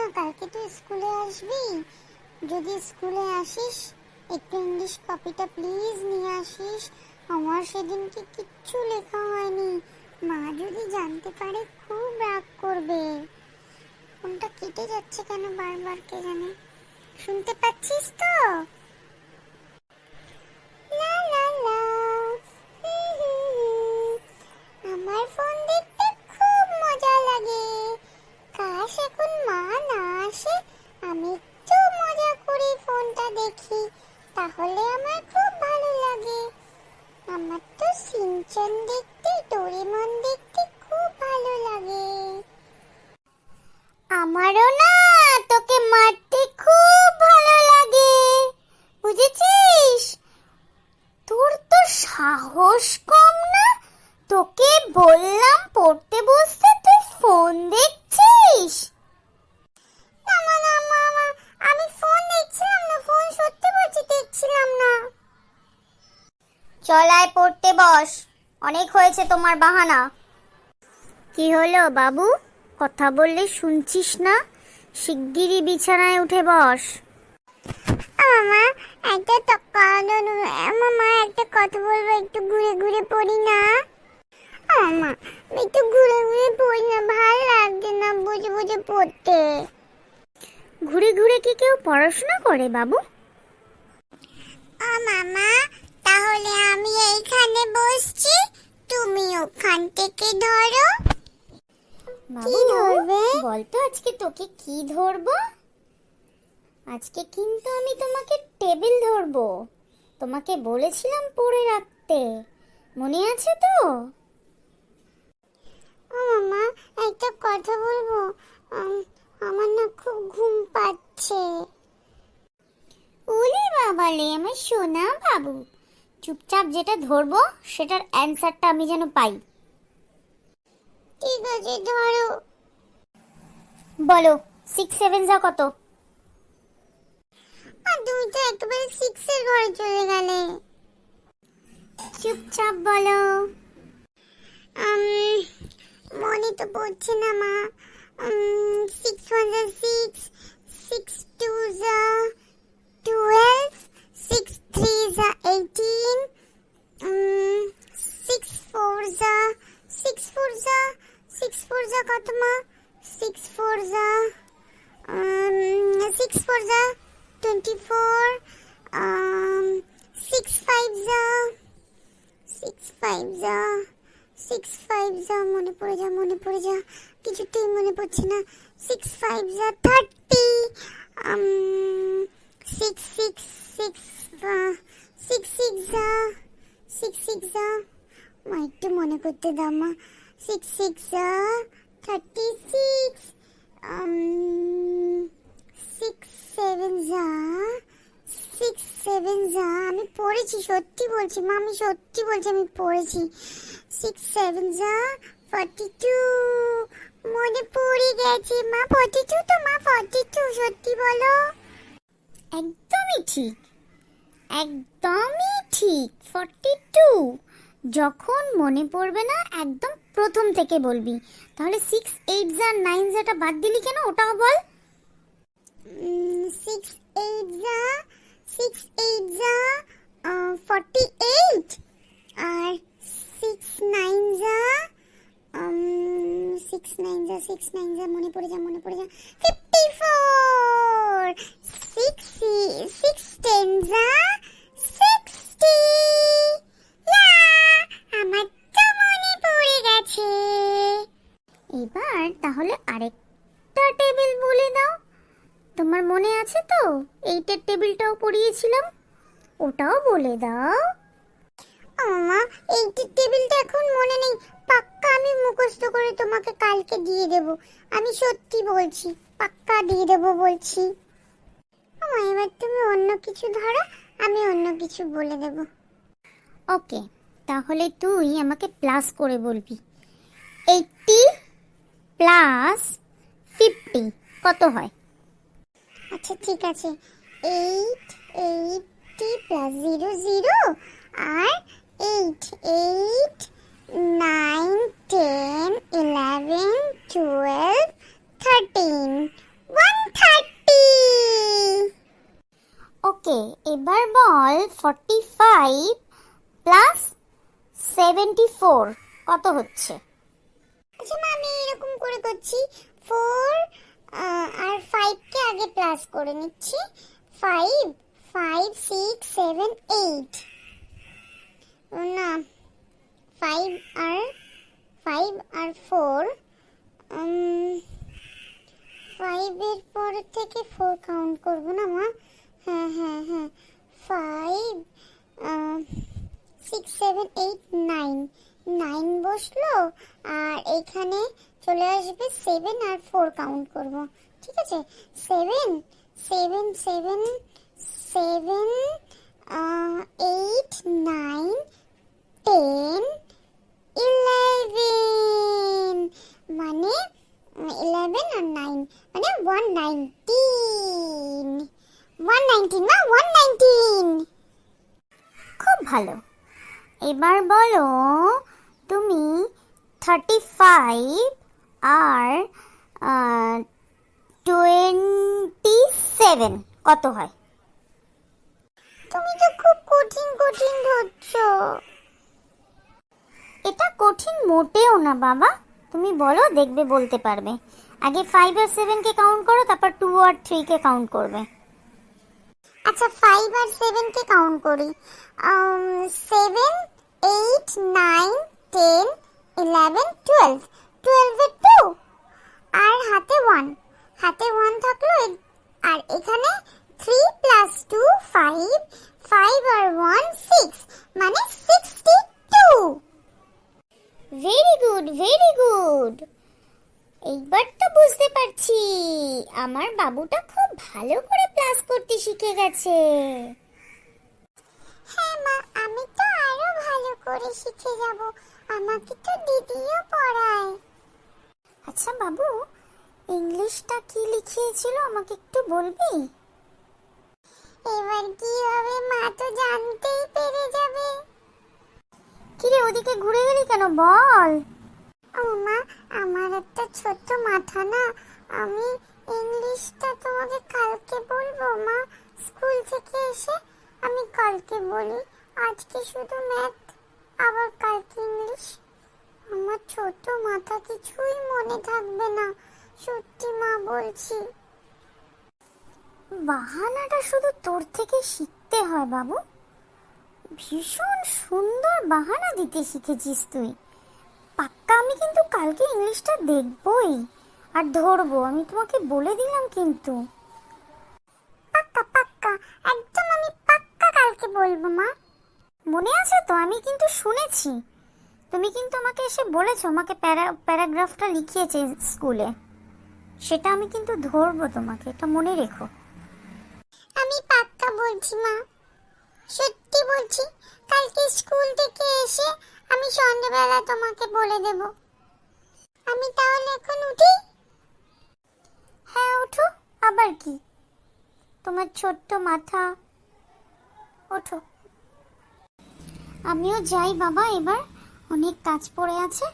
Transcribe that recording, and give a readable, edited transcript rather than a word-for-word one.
না, কালকে তুই স্কুলে আসবি। যদি স্কুলে আসিস একটু ইংলিশ কপিটা প্লিজ নিয়ে আসিস। আমার সেদিনকে কিচ্ছু লেখা হয়নি, মা যদি জানতে পারে খুব রাগ করবে। ফোনটা কেটে যাচ্ছে কেন বারবার, কে জানে। শুনতে পাচ্ছিস তো? লা লা লা। আমার ফোন দেখতে খুব মজা লাগে। কাশ এখন মা না আসে, আমি একটু মজা করে ফোনটা দেখি, তাহলে আমার খুব ভালো লাগে। আমার তো সিনচান দেখতে, ডোরেমন দেখতে খুব ভালো লাগে। আমারও না তোকে মারতে খুব ভালো লাগে, বুঝেছিস? তোর তো সাহস কম না, তোকে বললাম পড়তে বসতে, তুই ফোন দেখছিস। আমি ফোন দেখছিলাম না, ফোন সত্যি বলছি দেখছিলাম না। চল আয় পড়তে বস, অনেক হয়েছে তোমার বাহানা। কি হলো বাবু, কথা বললে শুনছিস না? শিগগিরই বিছানায় উঠে বস। মামা একটা কথা বলবো, একটু ঘুরে ঘুরে পড়ি না। মামা একটু ঘুরে ঘুরে পড়ি না, ভালো লাগছে না বুঝে বুঝে পড়তে। ঘুরে ঘুরে কি কেউ পড়াশোনা করে বাবু? মামা তাহলে আমি এইখানে বসছি, তুমি ওখান থেকে ধরো। কি ধরবে বলতো? আজকে তোকে কি ধরবো? আজকে কিন্তু আমি তোমাকে টেবিল ধরবো। তোমাকে বলেছিলাম পড়ে রাখতে, মনে আছে তো? মামা একটা কথা বলবো, আমার না খুব ঘুম পাচ্ছে। ওলে বাবালে আমার সোনা বাবু, চুপচাপ যেটা ধরবো সেটার অ্যানসারটা আমি যেন পাই। ঠিক আছে ধরো। বলো 6 7 যা কত? তুমি তো একেবারে 6 এর ঘরে চলে গেলে। চুপচাপ বলো। মনে তো পড়ছে না মা। 6 1 যা 6, 6 2 যা 12, 6 3 যা 18, 6 4 যা 6 4 যা কত মা? 6 4 যা 24, 6 5 যা 6 5 যা মনে পড়ে যা কিছুতেই মনে পড়ছে না। 6 5 যা 30, 6 6 6 6 6 যা মা একটু মনে করতে দাও মা। 6 6 যা 36, 6 7 যা 6 7 যা আমি পড়েছি, সত্যি বলছি মা, আমি সত্যি বলছি আমি পড়েছি। 6 7 যা 42, মনে পড়ে গেছে মা। 42 তো মা, 42 সত্যি বলো। একদমই ঠিক, একদমই ঠিক 42। যখন মনে পড়বে না একদম প্রথম থেকে বলবি। তাহলে 6 8 যা 9 যাটা বাদ দিলি কেন, ওটাও বল। 6 8 যা 48, আর 6 9 যা 6 9 যা মনে পড়ে যা 54, 6 10 যা 60। আমার তো মনে পড়ে গেছে। এবার তাহলে আরেকটা টেবিল বলে দাও, তোমার মনে আছে তো? 8 এর টেবিলটাও পড়িয়েছিলাম, ওটাও বলে দাও। মামা 8 এর টেবিলটা এখন মনে নেই, পাক্কা আমি মুখস্থ করে তোমাকে কালকে দিয়ে দেব। আমি সত্যি বলছি, পাক্কা দিয়ে দেব বলছি। মামা এবার তুমি অন্য কিছু ধরো, আমি অন্য কিছু বলে দেব। ওকে, তাহলে তুই আমাকে প্লাস করে বলবি। 80 প্লাস 50 কত হয়? আচ্ছা ঠিক আছে, 8 80 প্লাস 0 0, আর 8 8 9 10 11 12 13 1 45 প্লাস 74 কত হচ্ছে? আচ্ছা মা, আমি এরকম করে করছি, 4 আর 5 কে আগে প্লাস করে নিচ্ছি। 5 5 6 7 8 না, 5 আর 4 5 এর পরে থেকে 4 কাউন্ট করব না মা? হ্যাঁ হ্যাঁ হ্যাঁ, 5 6 7 8 9 9 বসলো, আর এখানে চলে আসবে 7 আর 4 কাউন্ট করব। ঠিক আছে, 7 7 7 7 8 9 10 11, মানে 11 আর 9 মানে 119 119 না 119। খুব ভালো। এবার বলো তুমি 35 আর 27 কত হয়? তুমি তো খুব কঠিন কঠিন ধরছো। এটা কঠিন মোটেও না বাবা, তুমি বলো, দেখবে বলতে পারবে। আগে 5 আর 7 কে কাউন্ট করো, তারপর 2 আর 3 কে কাউন্ট করবে। আচ্ছা 5 আর 7 কে কাউন্ট করি। 7 8 9 10 11 12 12 এর 2 আর হাতে 1 থাকলো, আর এখানে 3 প্লাস 2 5 5 আর 1 6 মানে 62। Very good very good. এইবার তো বুঝতে পারছি আমার বাবুটা খুব ভালো করে প্লাস করতে শিখে গেছে। হ্যাঁ মা, আমি তো আরো ভালো করে শিখে যাব, আমাকে তো দিদিও পড়ায়। আচ্ছা বাবু, ইংলিশটা কি লিখিয়েছিল আমাকে একটু বলবি? এবার কি হবে মা তো জানতেই পেরে যাবে। কিরে ওদিকে ঘুরে গেলি কেন, বল। ও মা, আমার একটা ছোট মাথা না, আমি ইংলিশটা তোমাকে কালকে বলবো মা, স্কুল থেকে এসে আমি কালকে বলি, আজকে শুধু ম্যাথ, আবার কালকে ইংলিশ। আমার ছোট মাথা, কিছুই মনে থাকবে না, সত্যি মা বলছি। বাহানাটা শুধু তোর থেকে শিখতে হয় বাবু, ভীষণ সুন্দর বাহানা দিতে শিখেছিস তুই। পাক্কা আমি কিন্তু কালকে ইংলিশটা দেখবই আর ধরবো, আমি তোমাকে বলে দিলাম কিন্তু। পাক্কা পাক্কা, একদম আমি পাক্কা কালকে বলবো মা। মনে আছে তো, আমি কিন্তু শুনেছি, তুমি কিন্তু আমাকে এসে বলেছো আমাকে প্যারাগ্রাফটা লিখিয়েছে স্কুলে, সেটা আমি কিন্তু ধরবো তোমাকে, এটা মনে রেখো। আমি পাক্কা বলছি মা, সত্যি বলছি, কালকে স্কুল থেকে এসে আমি সন্ধ্যাবেলা তোমাকে বলে দেব। আমি তাহলে এখন উঠি? হ্যাঁ ওঠো, আবার কি, তোমার ছোট্ট মাথা, ওঠো। আমিও যাই বাবা, এবার অনেক কাজ পড়ে আছে।